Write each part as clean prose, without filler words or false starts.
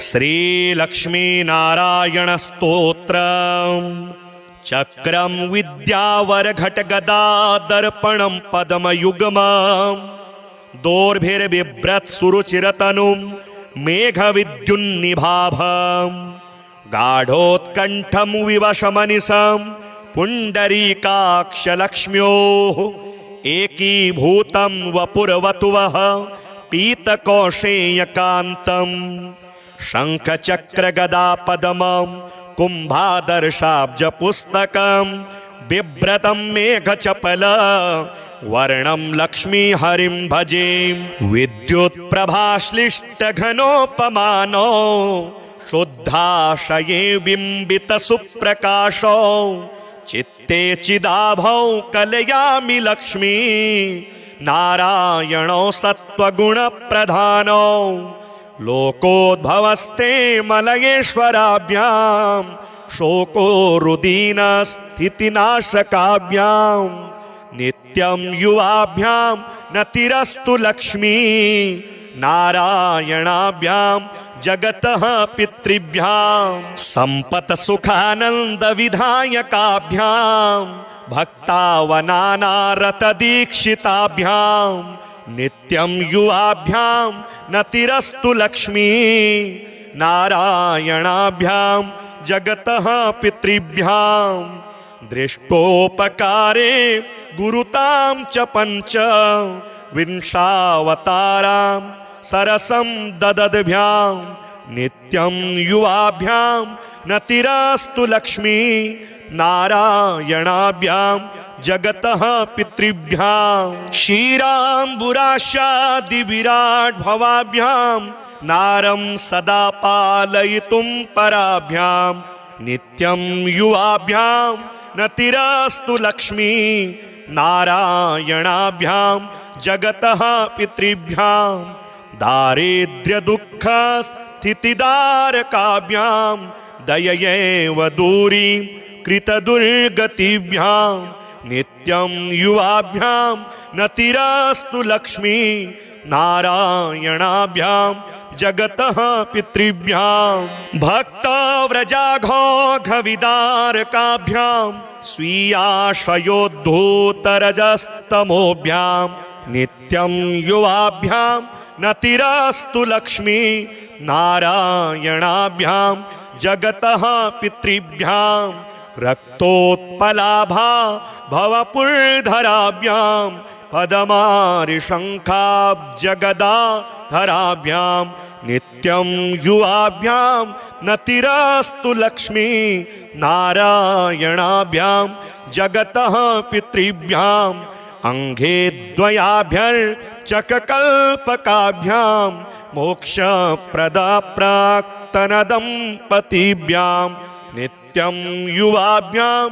श्रीलक्ष्मीनारायण स्तोत्रम् चक्रं विद्यावरघटगदा दर्पणं पद्मयुग्मं दोर्भिर्बिभ्रत्सुरुचिरतनुं मेघविद्युन्निभाभं गाढोत्कण्ठं विवशमनिशं पुण्डरीकाक्षलक्ष्म्योः एकीभूतं वपुर्वतुवः पीतकौशेयकान्तं शङ्खचक्रगदापद्मं कुम्भादर्शाब्जपुस्तकं बिभ्रतं मेघचपल वर्णं लक्ष्मीहरिं भजे। विद्युत्प्रभाश्लिष्टघनोपमानो शुद्धाशये बिम्बितसुप्रकाशो चित्ते चिदाभौ कलयामि लक्ष्मी नारायणो सत्त्वगुणप्रधानो लोकोद्भवस्ते मलयेश्वराभ्यां शोकोरुदीनस्थितिनाशकाभ्यां नित्यं युवाभ्यां नतिरस्तु लक्ष्मी नारायणाभ्यां जगतः पितृभ्यां सम्पत्सुखानन्दविधायकाभ्यां भक्तावनानारतदीक्षिताभ्यां नित्यं युवाभ्यां नतिरस्तु लक्ष्मी नारायणाभ्यां जगतः पितृभ्यां दृष्टोपकारे गुरुतां च पञ्च विंशावतारां सरसं ददद्भ्यां नित्यं युवाभ्यां नतिरस्तु लक्ष्मी नारायणाभ्यां जगतः पितृभ्यां क्षीराम्बुराशादिविराट् भवाभ्यां नारं सदा पालयितुं पराभ्यां नित्यं युवाभ्यां नतिरस्तु लक्ष्मी नारायणाभ्यां जगतः पितृभ्यां दारिद्र्यदुःखस्थितिदारकाभ्यां दययैव दूरीं कृतदुर्गतिभ्यां नित्यं युवाभ्यां नतिरस्तु लक्ष्मी नारायणाभ्यां जगतः पितृभ्यां भक्तव्रजाघोघविदारकाभ्यां स्वीयाशयोद्धूतरजस्तमोभ्यां नित्यं युवाभ्यां नतिरस्तु लक्ष्मी नारायणाभ्यां जगतः पितृभ्यां रक्तोत्पलाभा भवपुर्धराभ्यां पदमारिशङ्खाब्जगदाधराभ्यां नित्यं युवाभ्यां नतिरस्तु लक्ष्मी नारायणाभ्यां जगतः पितृभ्यां अंघे द्वयाभ्यर्चककल्पकाभ्यां मोक्षप्रदा प्राक्तनदम्पतिभ्यां नित्यं युवाभ्यां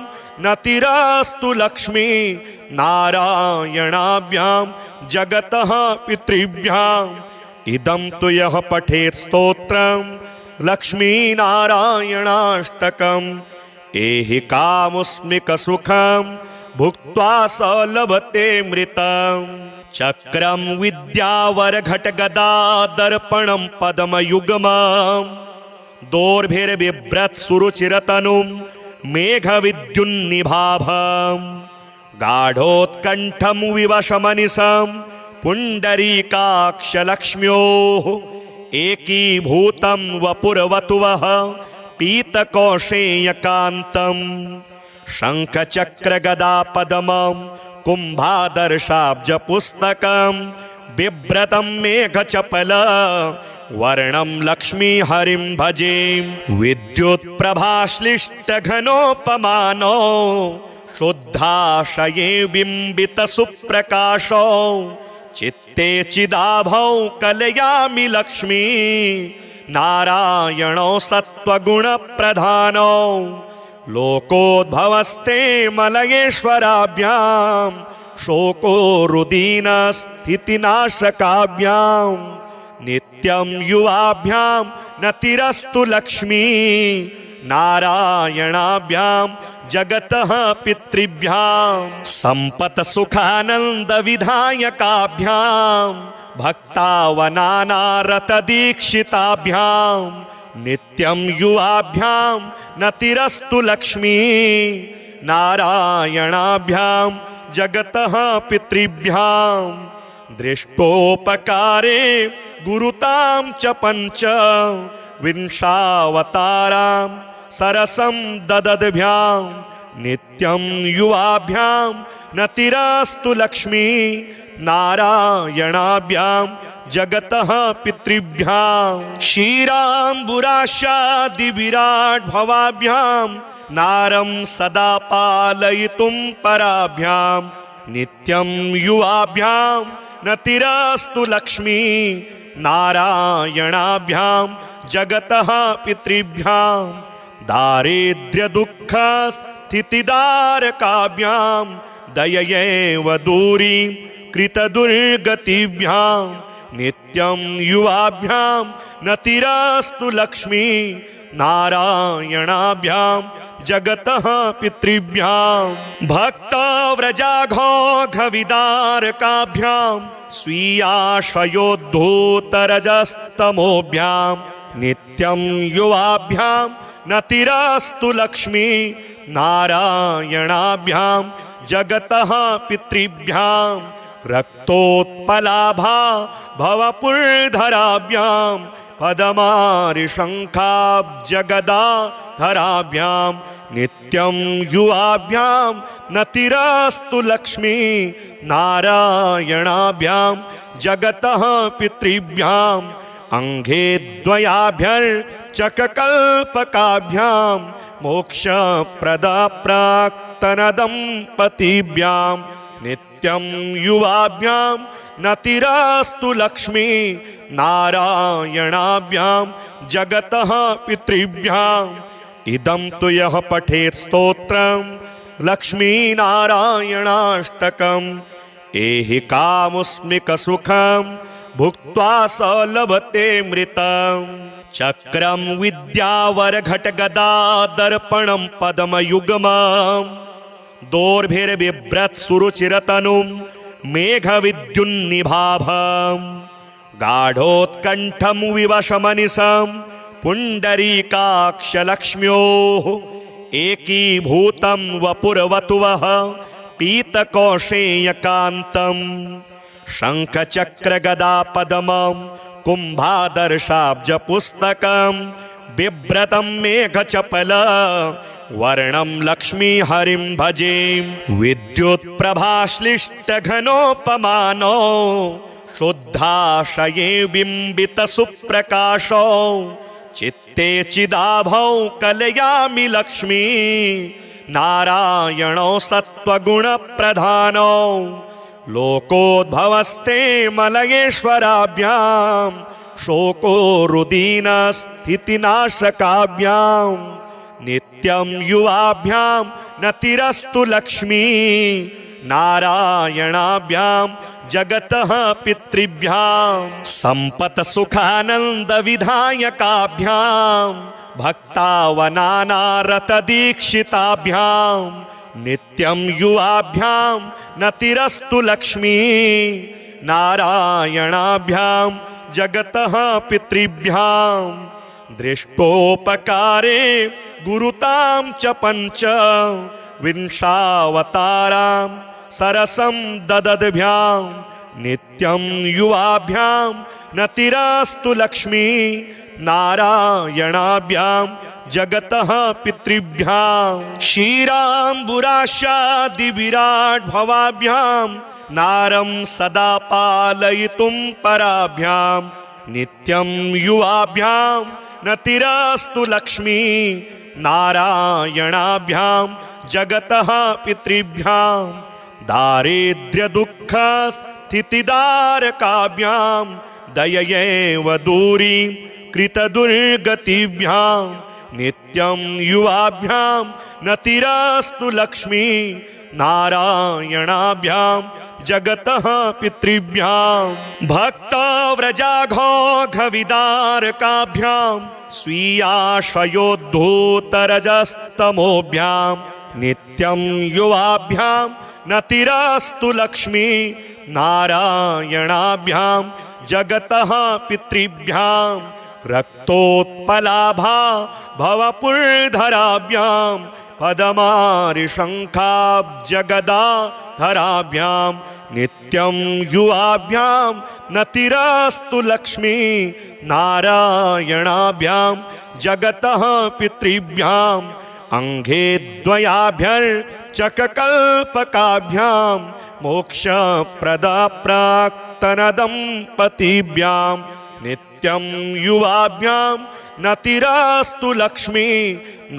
नतिरस्तु लक्ष्मी नारायणाभ्यां जगतः पितृभ्यां इदं तु यः पठेत् स्तोत्रं लक्ष्मीनारायणाष्टकम् एहि कामुस्मिकसुखं भुक्त्वा स लभते मृतम् चक्रं विद्यावरघटगदा दर्पणं पद्मयुग्मं दोर्भिर्बिभ्रत्सुरुचिरतनुं मेघविद्युन्निभाभं गाढोत्कण्ठं विवशमनिशं पुण्डरीकाक्षलक्ष्म्योः एकीभूतं वपुर्वतुवः पीतकौशेयकान्तं शङ्खचक्रगदापद्मं कुम्भादर्शाब्जपुस्तकं बिभ्रतं मेघचपल वर्णं लक्ष्मीहरिं भजे। विद्युत्प्रभाश्लिष्टघनोपमानो शुद्धाशये बिम्बितसुप्रकाशो चित्ते चिदाभौ कलयामि लक्ष्मी नारायणो सत्त्वगुणप्रधानो लोकोद्भवस्ते मलयेश्वराभ्यां शोकोरुदीनस्थितिनाशकाभ्यां नित्यं युवाभ्यां नतिरस्तु लक्ष्मी नारायणाभ्यां जगतः पितृभ्यां सम्पत्सुखानन्दविधायकाभ्यां भक्तावनानारतदीक्षिताभ्यां नित्यं युवाभ्यां नतिरस्तु लक्ष्मी नारायणाभ्यां जगतः पितृभ्यां दृष्टोपकारे गुरुतां च पंच विंशावतारां सरसं ददद्भ्यां नित्यं युवाभ्यां नतिरस्तु लक्ष्मी नारायणाभ्यां जगतः पितृभ्यां क्षीराम्बुराशादिविराट् भवाभ्यां नारं सदा पालयितुं पराभ्यां नित्यं युवाभ्यां नतिरस्तु लक्ष्मी नारायणाभ्यां जगतः पितृभ्यां दारिद्र्यदुःखस्थितिदारकाभ्यां दययैव दूरीं कृतदुर्गतिभ्यां नित्यं युवाभ्यां नतिरस्तु लक्ष्मी नारायणाभ्यां जगतः पितृभ्यां भक्तव्रजाघोघविदारकाभ्यां स्वीयाशयोद्धूतरजस्तमोभ्यां नित्यं युवाभ्यां नतिरस्तु लक्ष्मी नारायणाभ्यां जगतः पितृभ्यां रक्तोत्पलाभा भवपुरधराभ्यां पदमारिशङ्खाब्जगदाधराभ्यां नित्यं युवाभ्यां नतिरस्तु लक्ष्मी नारायणाभ्यां जगतः पितृभ्यां अंघे द्वयाभ्यर्चककल्पकाभ्यां मोक्षप्रदा प्राक्तनदम्पतिभ्यां नित्यं युवाभ्यां नतिरस्तु लक्ष्मी नारायणाभ्यां जगतः पितृभ्यां इदं तु यः पठेत् स्तोत्रं लक्ष्मीनारायणाष्टकम् एहि कामुस्मिकसुखं भुक्त्वा स लभते मृतम् चक्रं विद्यावरघटगदादर्पणं पद्मयुग्मं दोर्भिर्बिभ्रत्सुरुचिरतनुं मेघविद्युन्निभाभं गाढोत्कण्ठं विवशमनिशं पुण्डरीकाक्षलक्ष्म्योः एकीभूतं वपुर्वतुवः पीतकौशेयकान्तं शङ्खचक्रगदापद्मं कुम्भादर्शाब्जपुस्तकं बिभ्रतं मेघचपल वर्णं लक्ष्मीहरिं भजे विद्युत्प्रभाश्लिष्टघनोपमानो शुद्धाशये बिम्बितसुप्रकाशो चित्ते चिदाभौ कलयामि लक्ष्मी नारायणो सत्त्वगुणप्रधानो लोकोद्भवस्ते मलयेश्वराभ्यां शोको रुदीनस्थितिनाशकाभ्यां नित्यं युवाभ्यां नतिरस्तु लक्ष्मी नारायणाभ्यां जगतः पितृभ्यां सम्पत्सुखानन्दविधायकाभ्यां भक्तावनानारतदीक्षिताभ्यां नित्यं युवाभ्यां नतिरस्तु लक्ष्मी नारायणाभ्यां जगतः पितृभ्यां दृष्टोपकारे गुरुतां च पंच विंशावतारां सरसं ददद्भ्यां नित्यं युवाभ्यां नतिरस्तु लक्ष्मी नारायणाभ्यां जगतः पितृभ्यां क्षीराम्बुराशादिविराट् भवाभ्यां नारं सदा पालयितुं पराभ्यां नित्यं युवाभ्यां नतिरस्तु लक्ष्मी नारायणाभ्यां जगतः पितृभ्यां दारिद्र्यदुःखस्थितिदारकाभ्यां दययैव दूरीं कृतदुर्गतिभ्यां नित्यं युवाभ्यां नतिरस्तु लक्ष्मी नारायणाभ्यां जगतः पितृभ्यां भक्तव्रजाघोघविदारकाभ्यां स्वीयाशयोद्धूतरजस्तमोभ्यां नित्यं युवाभ्यां नतिरस्तु लक्ष्मी नारायणाभ्यां जगतः पितृभ्यां रक्तोत्पलाभा भवपुर्धराभ्यां पदमारिशङ्खाब्जगदाधराभ्यां नित्यं युवाभ्यां नतिरस्तु लक्ष्मी नारायणाभ्यां जगतः पितृभ्याम् अंघे द्वयाभ्यर्चककल्पकाभ्यां मोक्षप्रदा प्राक्तनदम्पतिभ्यां नित्यं युवाभ्यां नतिरस्तु लक्ष्मी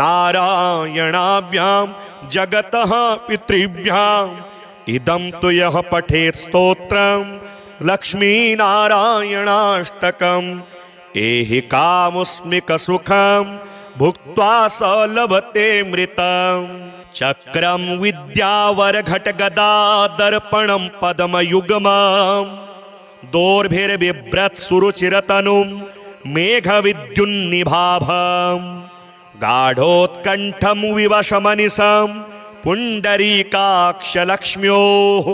नारायणाभ्यां जगतः पितृभ्याम् इदं तु यः पठेत् स्तोत्रं लक्ष्मीनारायणाष्टकम् एहि कामुस्मिकसुखं भुक्त्वा स लभते मृतम् चक्रं विद्यावरघटगदादर्पणं पद्मयुग्मं दोर्भिर्बिभ्रत्सुरुचिरतनुं मेघविद्युन्निभाभं गाढोत्कण्ठं विवशमनिशं पुण्डरीकाक्षलक्ष्म्योः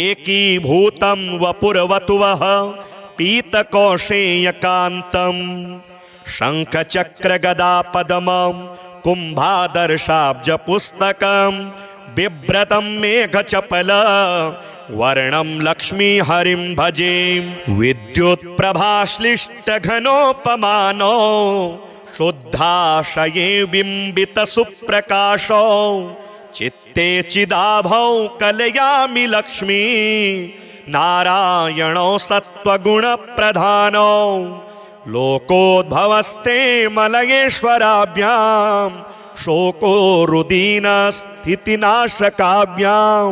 एकीभूतं वपुर्वतुवः पीतकौशेयकान्तम् शङ्खचक्रगदापद्मं कुम्भादर्शाब्जपुस्तकं बिभ्रतं मेघचपल वर्णं लक्ष्मीहरिं भजे विद्युत्प्रभाश्लिष्टघनोपमानो शुद्धाशये बिम्बितसुप्रकाशो चित्ते चिदाभौ कलयामि लक्ष्मी नारायणो सत्त्वगुणप्रधानो लोकोद्भवस्ते मलयेश्वराभ्यां शोको रुदीनस्थितिनाशकाभ्यां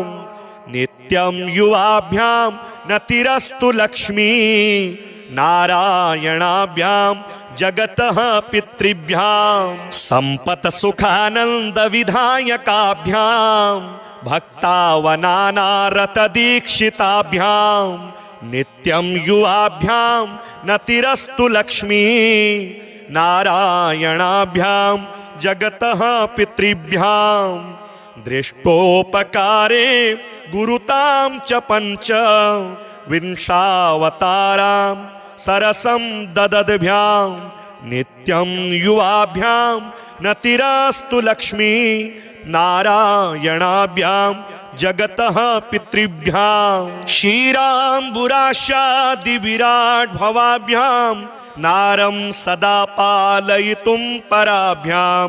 नित्यं युवाभ्यां नतिरस्तु लक्ष्मी नारायणाभ्यां जगतः पितृभ्यां सम्पत्सुखानन्दविधायकाभ्यां भक्तावनानारतदीक्षिताभ्यां नित्यं युवाभ्यां नतिरस्तु लक्ष्मी नारायणाभ्यां जगतः पितृभ्यां दृष्टोपकारे गुरुतां च पञ्च विंशावतारां सरसं ददद्भ्यां नित्यं युवाभ्यां नतिरस्तु लक्ष्मी नारायणाभ्यां जगतः पितृभ्यां क्षीराम्बुराशादिविराट् भवाभ्यां नारं सदा पालयितुं पराभ्यां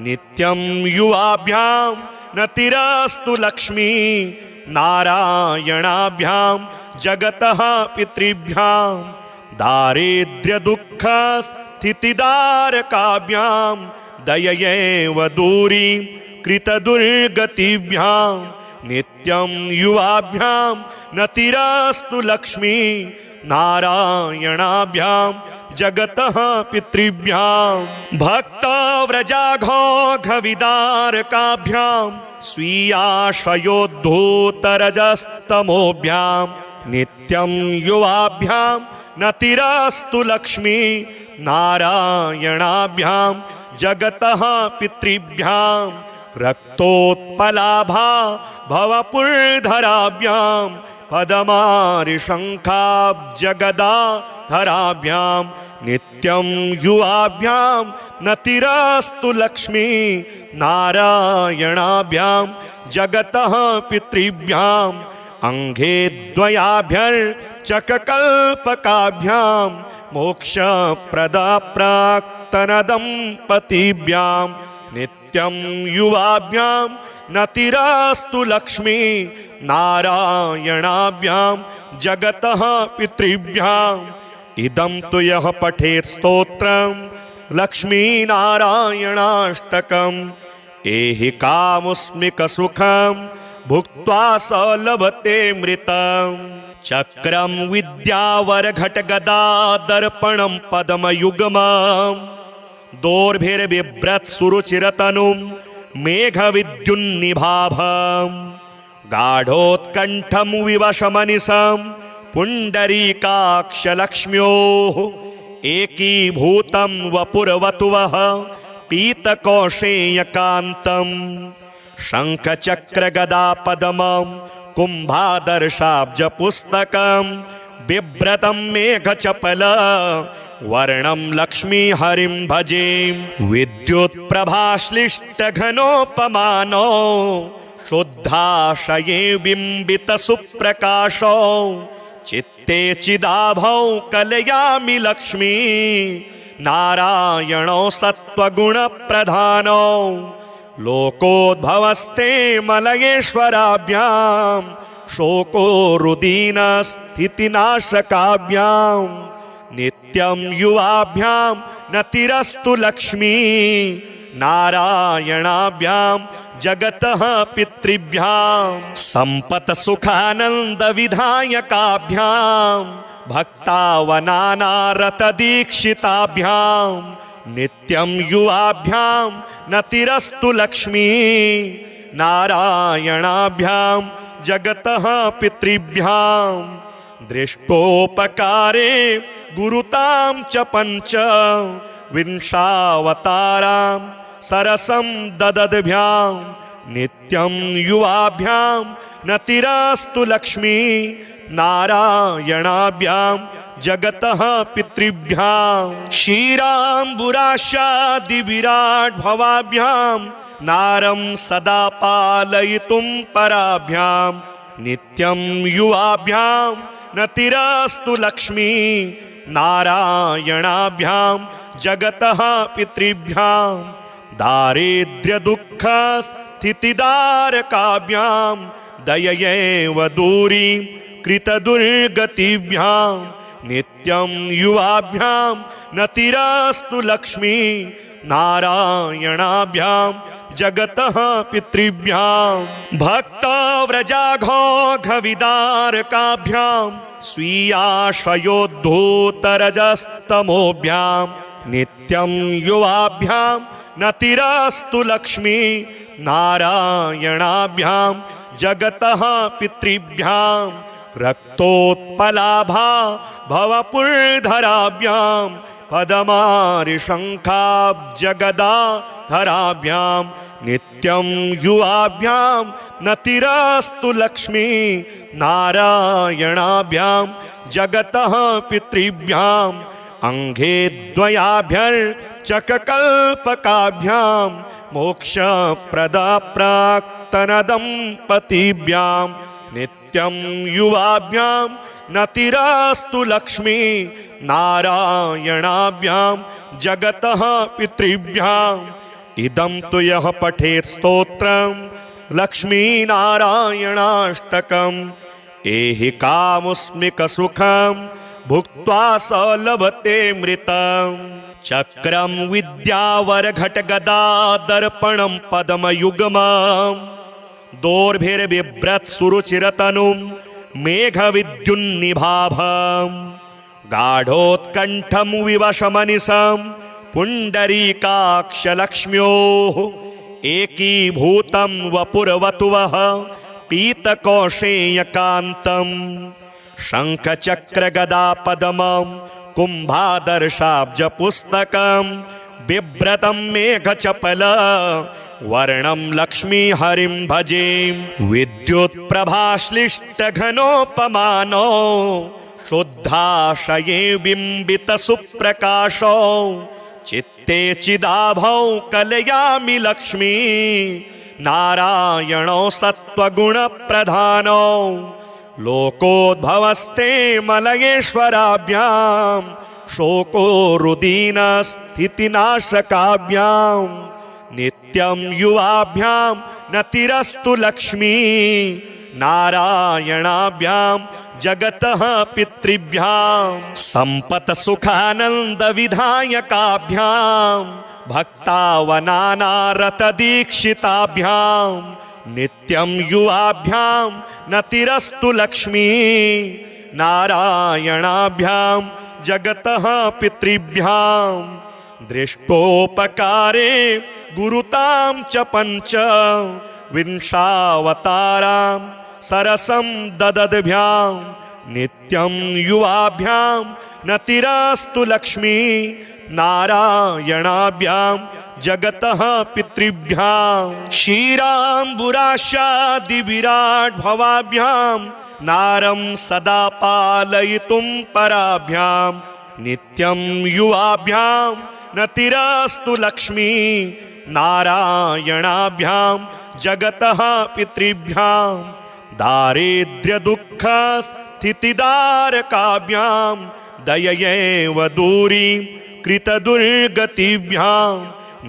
नित्यं युवाभ्यां नतिरस्तु लक्ष्मी नारायणाभ्यां जगतः पितृभ्यां दारिद्र्यदुःखस्थितिदारकाभ्यां दययैव दूरीं कृतदुर्गतिभ्यां नित्यं युवाभ्यां नतिरस्तु लक्ष्मी नारायणाभ्यां जगतः पितृभ्यां भक्तव्रजाघोघविदारकाभ्यां स्वीयाशयोद्धूतरजस्तमोभ्यां नित्यं युवाभ्यां नतिरस्तु लक्ष्मी नारायणाभ्यां जगतः पितृभ्यां रक्तोत्पलाभा भवपुर्धराभ्यां पदमारिशङ्खाब्जगदाधराभ्यां नित्यं युवाभ्यां नतिरस्तु लक्ष्मी नारायणाभ्यां जगतः पितृभ्यां अंघे द्वयाभ्यर्चककल्पकाभ्यां मोक्षप्रदा प्राक्तनदम्पतिभ्यां नित्यं युवाभ्यां नतिरस्तु लक्ष्मी नारायणाभ्यां जगतः पितृभ्यां इदं तु यः पठेत् स्तोत्रं लक्ष्मीनारायणाष्टकम् एहि कामुस्मिकसुखं भुक्त्वा स लभते मृतम् चक्रं विद्यावरघटगदादर्पणं पद्मयुग्मं दोर्भिर्बिभ्रत्सुरुचिरतनुं मेघविद्युन्निभाभं गाढोत्कण्ठं विवशमनिशं पुण्डरीकाक्षलक्ष्म्योः एकीभूतं वपुर्वतुवः पीतकौशेयकान्तम् शङ्खचक्रगदापद्मं कुम्भादर्शाब्जपुस्तकं बिभ्रतं मेघचपल वर्णं लक्ष्मी हरिं भजे। विद्युत्प्रभाश्लिष्टघनोपमानो शुद्धाशये बिम्बितसुप्रकाशो चित्ते चिदाभौ कलयामि लक्ष्मी नारायणो सत्त्वगुणप्रधानो लोकोद्भवस्ते मलयेश्वराभ्यां शोको रुदीनस्थितिनाशकाभ्यां नित्यं युवाभ्यां नतिरस्तु लक्ष्मी नारायणाभ्यां जगतः पितृभ्यां संपत् सुखानंद विधायकाभ्यां भक्तावनानारत दीक्षिताभ्यां नित्यं युवाभ्यां नतिरस्तु लक्ष्मी नारायणाभ्यां जगतः पितृभ्यां दृष्टोपकारे गुरुतां च पंच विंशावतारां सरसं ददद्भ्यां नित्यं युवाभ्यां नतिरस्तु लक्ष्मी नारायणाभ्यां जगतः पितृभ्यां क्षीराम्बुराशादिविराट् भवाभ्यां नारं सदा पालयितुं पराभ्यां नित्यं युवाभ्यां नतिरस्तु लक्ष्मी नारायणाभ्यां जगतः पितृभ्यां दारिद्र्यदुःखस्थितिदारकाभ्यां दययैव दूरीं कृतदुर्गतिभ्यां नित्यं युवाभ्यां नतिरस्तु लक्ष्मी नारायणाभ्यां जगतः पितृभ्यां भक्तव्रजाघोघविदारकाभ्यां स्वीयाशयोद्धूतरजस्तमोभ्यां नित्यं युवाभ्यां नतिरस्तु लक्ष्मी नारायणाभ्यां जगतः पितृभ्यां रक्तोत्पलाभा भवपुरधराभ्यां पदमारिशङ्खाब्जगदाधराभ्यां नित्यं युवाभ्यां नतिरस्तु लक्ष्मी नारायणाभ्यां जगतः पितृभ्यां अंघे द्वयाभ्यर्चककल्पकाभ्यां मोक्षप्रदा प्राक्तनदम्पतिभ्यां नित्यं युवाभ्यां नतिरस्तु लक्ष्मी नारायणाभ्यां जगतः पितृभ्यां इदं तु यः पठेत् स्तोत्रं लक्ष्मीनारायणाष्टकम् एहि कामुस्मिकसुखं भुक्त्वा स लभते मृतम् चक्रं विद्यावरघटगदादर्पणं पद्मयुग्मं दोर्भिर्बिभ्रत्सुरुचिरतनुं मेघविद्युन्निभाभं गाढोत्कण्ठं विवशमनिशं पुण्डरीकाक्षलक्ष्म्योः एकीभूतं वपुर्वतुवः पीतकौशेयकान्तं शङ्खचक्रगदापद्मं कुम्भादर्शाब्जपुस्तकं बिभ्रतं मेघचपल वर्णं लक्ष्मीहरिं भजे विद्युत्प्रभाश्लिष्टघनोपमानो शुद्धाशये बिम्बितसुप्रकाशो चित्ते चिदाभौ कलयामि लक्ष्मी नारायणो सत्त्वगुणप्रधानो लोकोद्भवस्ते मलयेश्वराभ्यां शोको रुदीनस्थितिनाशकाभ्यां नित्यं युवाभ्यां नतिरस्तु लक्ष्मी नारायणाभ्यां जगतः पितृभ्यां संपत् सुखानंद विधायकाभ्यां भक्तावनानारत दीक्षिताभ्यां नित्यं युवाभ्यां नतिरस्तु लक्ष्मी नारायणाभ्यां जगतः पितृभ्यां दृष्टोपकारे गुरुतां च पंच विंशावतारां सरसं ददद्भ्यां नित्यं युवाभ्यां नतिरस्तु लक्ष्मी नारायणाभ्यां जगतः पितृभ्यां क्षीराम्बुराशादिविराट् भवाभ्यां नारं सदा पालयितुं पराभ्यां नित्यं युवाभ्यां नतिरस्तु लक्ष्मी नारायणाभ्यां जगतः पितृभ्यां दारिद्र्यदुःखस्थितिदारकाभ्यां दययैव दूरी कृतदुर्गतिभ्यां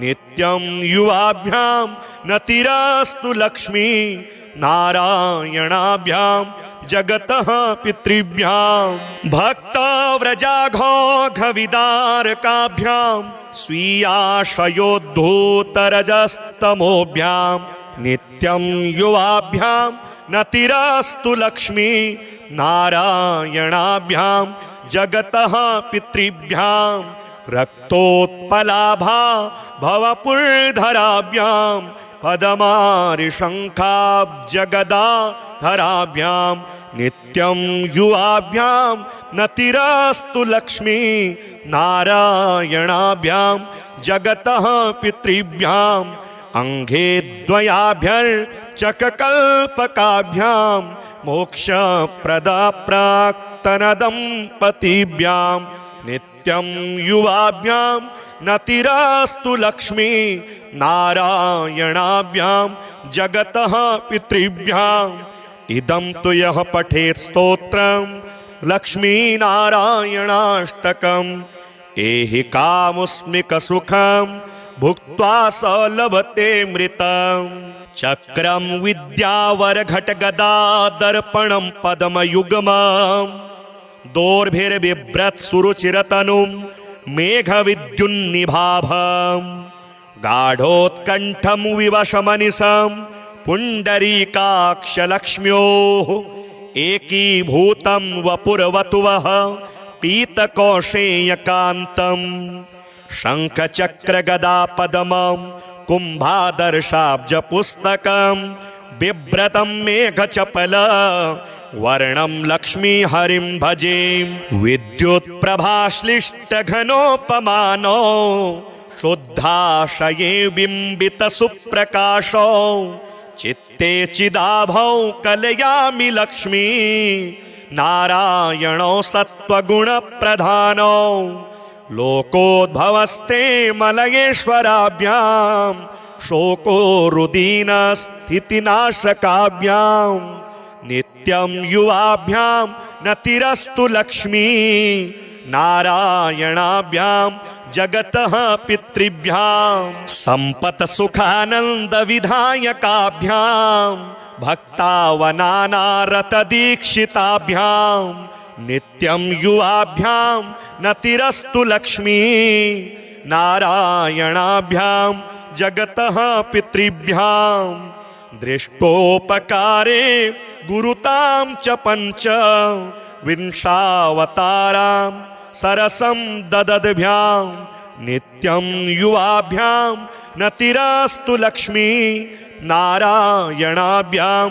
नित्यं युवाभ्यां नतिरस्तु लक्ष्मी नारायणाभ्यां जगतः पितृभ्यां भक्तव्रजाघोघविदारकाभ्यां स्वीयाशयोद्धूतरजस्तमोभ्यां नित्यं युवाभ्यां नतिरस्तु लक्ष्मी नारायणाभ्यां जगतः पितृभ्यां रक्तोत्पलाभा भवपुरधराभ्यां पदमारिशङ्खाब्जगदाधराभ्यां नित्यं युवाभ्यां नतिरस्तु लक्ष्मी नारायणाभ्यां जगतः पितृभ्यां अंघे द्वयाभ्यर्चककल्पकाभ्यां मोक्षप्रदा प्राक्तनदम्पतिभ्यां नित्यं युवाभ्यां नतिरस्तु लक्ष्मी नारायणाभ्यां जगतः पितृभ्याम् इदं तु यः पठेत् स्तोत्रं लक्ष्मीनारायणाष्टकम् एहि कामुस्मिकसुखं भुक्त्वा स लभते मृतम् चक्रं विद्यावरघटगदादर्पणं पद्मयुग्मं दोर्भिर्बिभ्रत्सुरुचिरतनुं मेघविद्युन्निभाभं गाढोत्कण्ठं विवशमनिशं पुण्डरीकाक्षलक्ष्म्योः एकीभूतं वपुर्वतुवः पीतकौशेयकान्तं शङ्खचक्रगदापद्मं कुम्भादर्शाब्जपुस्तकं बिभ्रतं मेघचपल वर्णं लक्ष्मीहरिं भजे विद्युत्प्रभाश्लिष्टघनोपमानो शुद्धाशये बिम्बितसुप्रकाशो चित्ते चिदाभौ कलयामि लक्ष्मी नारायणो सत्त्वगुणप्रधानो लोकोद्भवस्ते मलयेश्वराभ्यां शोको रुदीनस्थितिनाशकाभ्यां नित्यं युवाभ्यां नतिरस्तु लक्ष्मी नारायणाभ्यां जगतः पितृभ्यां सम्पत्सुखानन्दविधायकाभ्यां भक्तावनानारतदीक्षिताभ्यां नित्यं युवाभ्यां नतिरस्तु लक्ष्मी नारायणाभ्यां जगतः पितृभ्यां दृष्टोपकारे गुरुतां च पञ्च विंशावतारां सरसं ददद्भ्यां नित्यं युवाभ्यां नतिरस्तु लक्ष्मी नारायणाभ्यां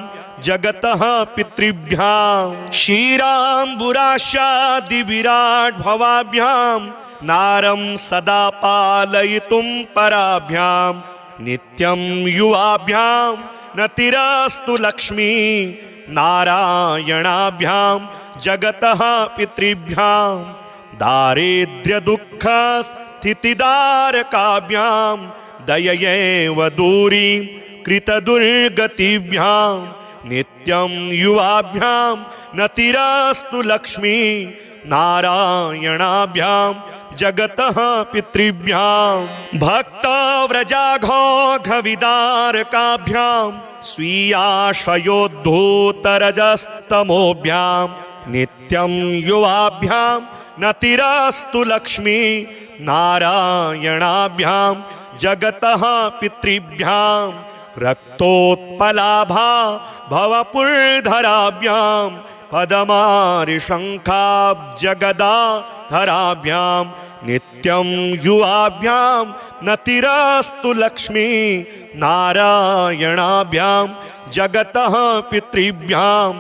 जगतः पितृभ्यां क्षीराम्बुराशादिविराट् भवाभ्यां नारं सदा पालयितुं पराभ्यां नित्यं युवाभ्यां नतिरस्तु लक्ष्मी नारायणाभ्यां जगतः पितृभ्यां दारिद्र्यदुःखस्थितिदारकाभ्यां दययैव दूरी कृतदुर्गतिभ्यां नित्यं युवाभ्यां नतिरस्तु लक्ष्मी नारायणाभ्यां जगतः पितृभ्यां भक्तव्रजाघोघविदारकाभ्यां स्वीयाशयोद्धूतरजस्तमोभ्यां नित्यं युवाभ्यां नतिरस्तु लक्ष्मी नारायणाभ्यां जगतः पितृभ्यां रक्तोत्पलाभा भवपुरधराभ्यां पदमारिशङ्खाब्जगदाधराभ्यां नित्यं युवाभ्यां नतिरस्तु लक्ष्मी नारायणाभ्यां जगतः पितृभ्यां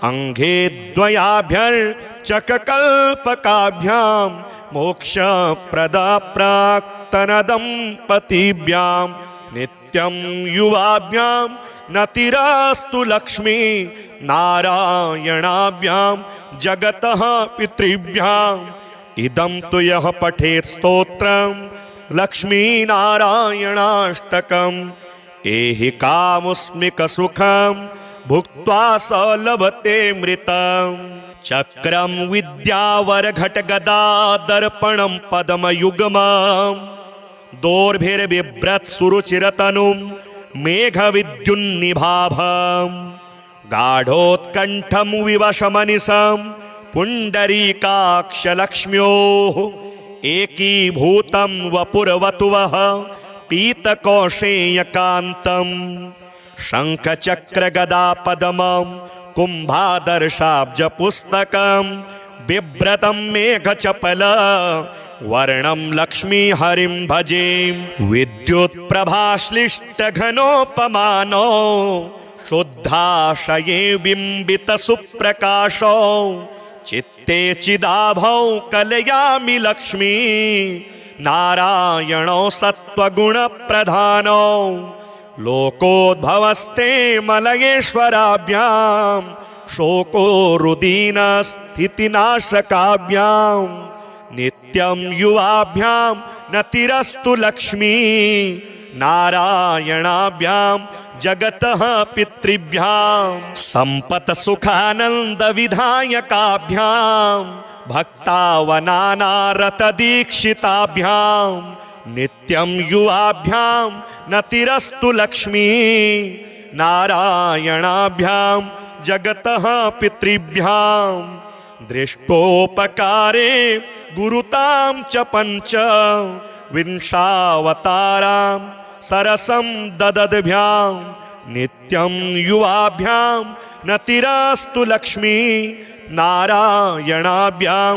अंघे द्वयाभ्यर्चककल्पकाभ्यां मोक्षप्रदा प्राक्तनदम्पतिभ्यां नित्यं युवाभ्यां नतिरस्तु लक्ष्मी नारायणाभ्यां जगतः पितृभ्यां इदं तु यः पठेत् स्तोत्रं लक्ष्मीनारायणाष्टकम् एहि कामुस्मिकसुखं भुक्त्वा स लभते मृतम्। चक्रं विद्यावरघटगदादर्पणं पद्मयुग्मं दोर्भिर्बिभ्रत्सुरुचिरतनुं मेघविद्युन्निभाभम्। गाढोत्कण्ठं विवशमनिशं पुण्डरीकाक्षलक्ष्म्योः एकीभूतं वपुर्वतुवः पीतकौशेयकान्तम्। शङ्खचक्रगदापद्मं कुम्भादर्शाब्जपुस्तकं बिभ्रतं मेघचपल वर्णं लक्ष्मीहरिं भजे। विद्युत्प्रभाश्लिष्टघनोपमानो शुद्धाशये बिम्बितसुप्रकाशो चित्ते चिदाभौ कलयामि लक्ष्मी नारायणो सत्त्वगुणप्रधानो। लोकोद्भवस्ते मलयेश्वराभ्यां शोको रुदीनस्थितिनाशकाभ्यां नित्यं युवाभ्यां नतिरस्तु लक्ष्मी नारायणाभ्यां जगतः पितृभ्यां। सम्पत्सुखानन्दविधायकाभ्यां भक्तावनानारतदीक्षिताभ्यां नित्यं युवाभ्यां नतिरस्तु लक्ष्मी नारायणाभ्यां जगतः पितृभ्यां। दृष्टोपकारे गुरुतां च पञ्च विंशावतारां सरसं ददद्भ्यां नित्यं युवाभ्यां नतिरस्तु लक्ष्मी नारायणाभ्यां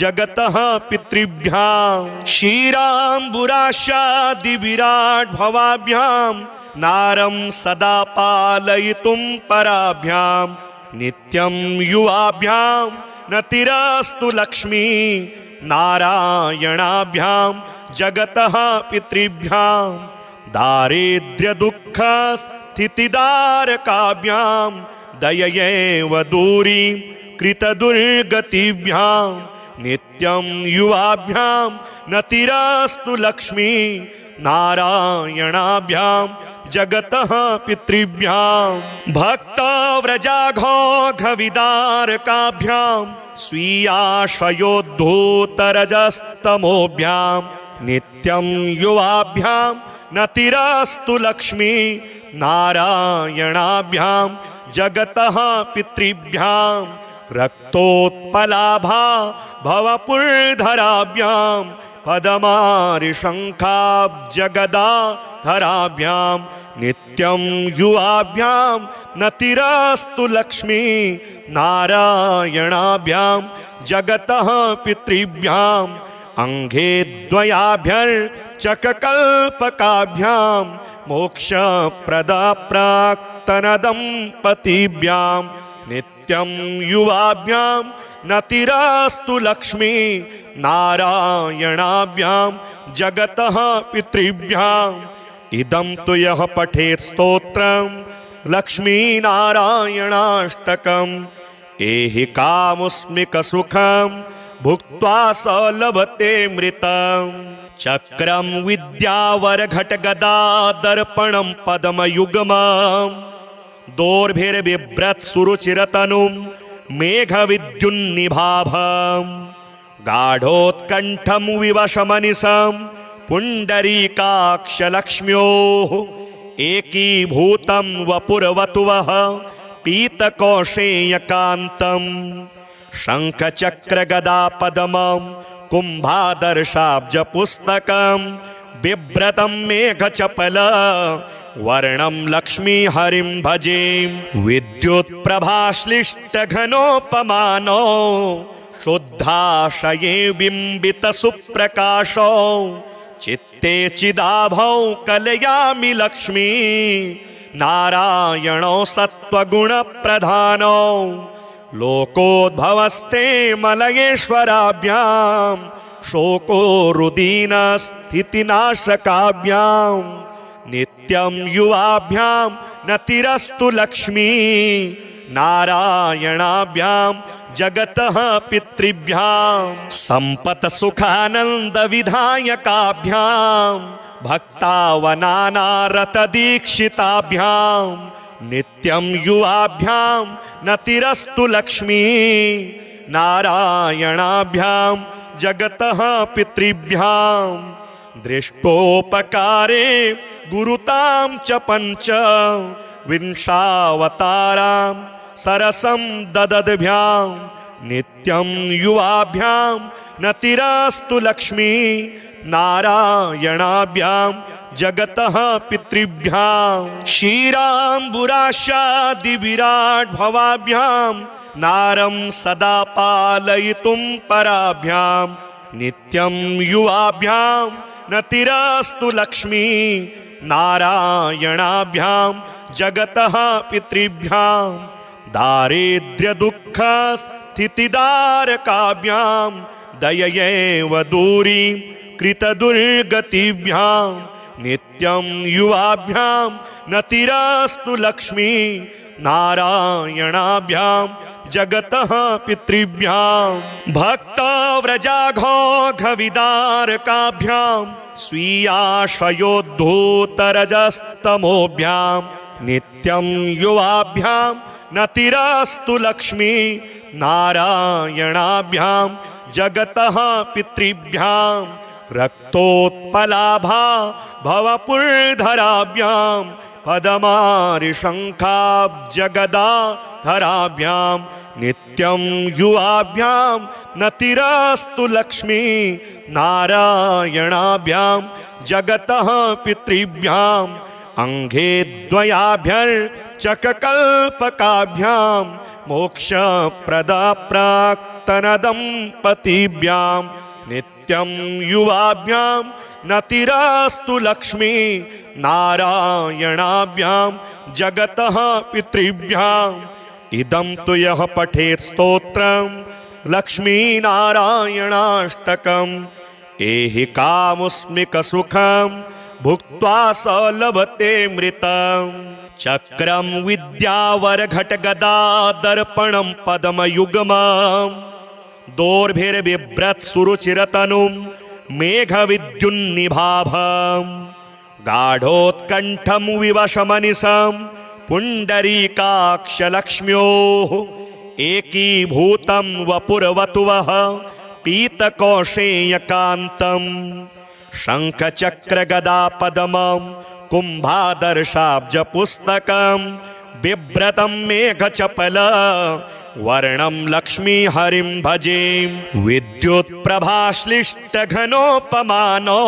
जगतः पितृभ्यां। क्षीराम्बुराशादिविराट् भवाभ्यां नारं सदा पालयितुं पराभ्यां नित्यं युवाभ्यां नतिरस्तु लक्ष्मी नारायणाभ्यां जगतः पितृभ्यां। दारिद्र्यदुःखस्थितिदारकाभ्यां दययैव दूरीं कृतदुर्गतिभ्यां नित्यं युवाभ्यां नतिरस्तु लक्ष्मी नारायणाभ्यां जगतः पितृभ्यां। भक्तव्रजाघोघविदारकाभ्यां स्वीयाशयोद्धूतरजस्तमोभ्यां नित्यं युवाभ्यां नतिरस्तु लक्ष्मी नारायणाभ्यां जगतः पितृभ्यां। रक्तोत्पलाभा भवपुर्धराभ्यां पदमारिशङ्खाब्जगदाधराभ्यां नित्यं युवाभ्यां नतिरस्तु लक्ष्मी नारायणाभ्यां जगतः पितृभ्यां। अंघे द्वयाभ्यर्चककल्पकाभ्यां मोक्षप्रदा प्राक्तनदम्पतिभ्यां नित्यं युवाभ्यां नतिरस्तु लक्ष्मी नारायणाभ्यां जगतः पितृभ्यां। इदं तु यः पठेत् स्तोत्रं लक्ष्मीनारायणाष्टकम् एहि कामुस्मिकसुखं भुक्त्वा स लभते मृतम्। चक्रं विद्यावरघटगदादर्पणं पद्मयुग्मं दोर्भिर्बिभ्रत्सुरुचिरतनुं मेघविद्युन्निभाभम्। गाढोत्कण्ठं विवशमनिशं पुण्डरीकाक्षलक्ष्म्योः एकीभूतं वपुर्वतुवः पीतकौशेयकान्तम्। शङ्खचक्रगदापद्मं कुम्भादर्शाब्जपुस्तकं बिभ्रतं मेघचपल वर्णं लक्ष्मीहरिं भजे। विद्युत्प्रभाश्लिष्टघनोपमानो शुद्धाशये बिम्बितसुप्रकाशो चित्ते चिदाभौ कलयामि लक्ष्मी नारायणो सत्त्वगुणप्रधानो। लोकोद्भवस्ते मलयेश्वराभ्यां शोको रुदीनस्थितिनाशकाभ्यां नित्यं युवाभ्यां नतिरस्तु लक्ष्मी नारायणाभ्यां जगतः पितृभ्यां सम्पत्सुखानन्दविधायकाभ्यां भक्तावनानारतदीक्षिताभ्यां नित्यं युवाभ्यां नतिरस्तु लक्ष्मी नारायणाभ्यां जगतः पितृभ्यां दृष्टोपकारे गुरुतां च पञ्च विंशावतारां सरसं ददद्भ्यां नित्यं युवाभ्यां नतिरस्तु लक्ष्मी नारायणाभ्यां जगतः पितृभ्यां क्षीराम्बुराशादिविराट् भवाभ्यां नारं सदा पालयितुं पराभ्यां नित्यं युवाभ्यां नतिरस्तु लक्ष्मी नारायणाभ्यां जगतः पितृभ्यां दारिद्र्यदुःखस्थितिदारकाभ्यां दययैव दूरीं कृतदुर्गतिभ्यां नित्यं युवाभ्यां नतिरस्तु लक्ष्मी नारायणाभ्यां जगतः पितृभ्यां भक्तव्रजाघोघविदारकाभ्यां स्वीयाशयोद्धूतरजस्तमोभ्यां नित्यं युवाभ्यां नतिरस्तु लक्ष्मी नारायणाभ्यां जगतः पितृभ्यां रक्तोत्पलाभा भवपुरधराभ्यां पदमारिशङ्खाब्जगदाधराभ्यां नित्यं युवाभ्यां नतिरस्तु लक्ष्मी नारायणाभ्यां जगतः पितृभ्यां अंघे द्वयाभ्यर्चककल्पकाभ्यां मोक्षप्रदा प्राक्तनदम्पतिभ्यां नित्यं युवाभ्यां नतिरस्तु लक्ष्मी नारायणाभ्यां जगतः पितृभ्यां इदं तु यः पठेत् स्तोत्रं लक्ष्मीनारायणाष्टकम् एहि कामुस्मिकसुखं भुक्त्वा स लभते मृतम् चक्रं विद्यावरघटगदादर्पणं पद्मयुग्मं दोर्भिर्बिभ्रत्सुरुचिरतनुं मेघविद्युन्निभाभं गाढोत्कण्ठं विवशमनिशं पुण्डरीकाक्षलक्ष्म्योः एकीभूतं वपुर्वतुवः पीतकौशेयकान्तं शङ्खचक्रगदापद्मं कुम्भादर्शाब्जपुस्तकं बिभ्रतं मेघचपल वर्णं लक्ष्मीहरिं भजे विद्युत्प्रभाश्लिष्टघनोपमानो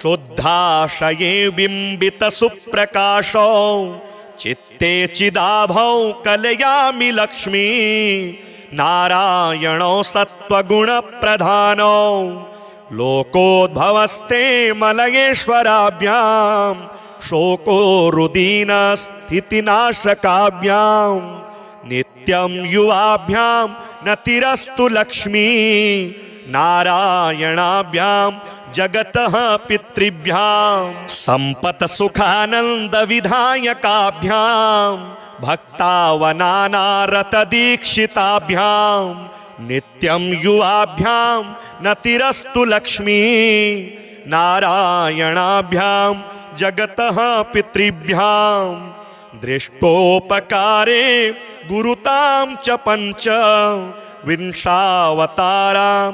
शुद्धाशये बिम्बितसुप्रकाशो चित्ते चिदाभौ कलयामि लक्ष्मी नारायणो सत्त्वगुणप्रधानो लोकोद्भवस्ते मलयेश्वराभ्यां शोको रुदीनस्थितिनाशकाभ्यां नित्यं युवाभ्यां नतिरस्तु लक्ष्मी नारायणाभ्यां जगतः पितृभ्यां सम्पत्सुखानन्दविधायकाभ्यां भक्तावनानारतदीक्षिताभ्यां नित्यं युवाभ्यां नतिरस्तु लक्ष्मी नारायणाभ्यां जगतः पितृभ्यां दृष्टोपकारे गुरुतां च पञ्च विंशावतारां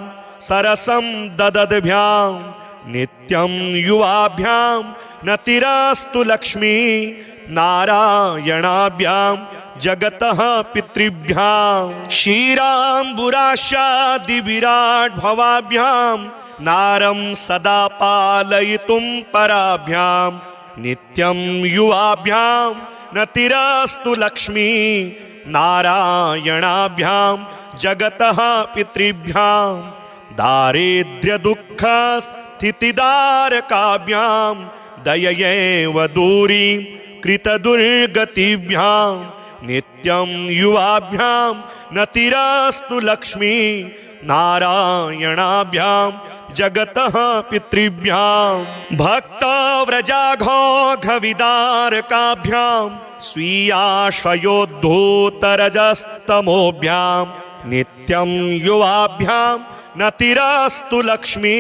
सरसं ददद्भ्यां नित्यं युवाभ्यां नतिरस्तु लक्ष्मी नारायणाभ्यां जगतः पितृभ्यां क्षीराम्बुराशादिविराट् भवाभ्यां नारं सदा पालयितुं पराभ्यां नित्यं युवाभ्यां नतिरस्तु लक्ष्मी नारायणाभ्यां जगतः पितृभ्यां दारिद्र्यदुःखस्थितिदारकाभ्यां दययैव दूरीं कृतदुर्गतिभ्यां नित्यं युवाभ्यां नतिरस्तु लक्ष्मी नारायणाभ्यां जगतः पितृभ्यां भक्तव्रजाघोघविदारकाभ्यां स्वीयाशयोद्धूतरजस्तमोभ्यां नित्यं युवाभ्यां नतिरस्तु लक्ष्मी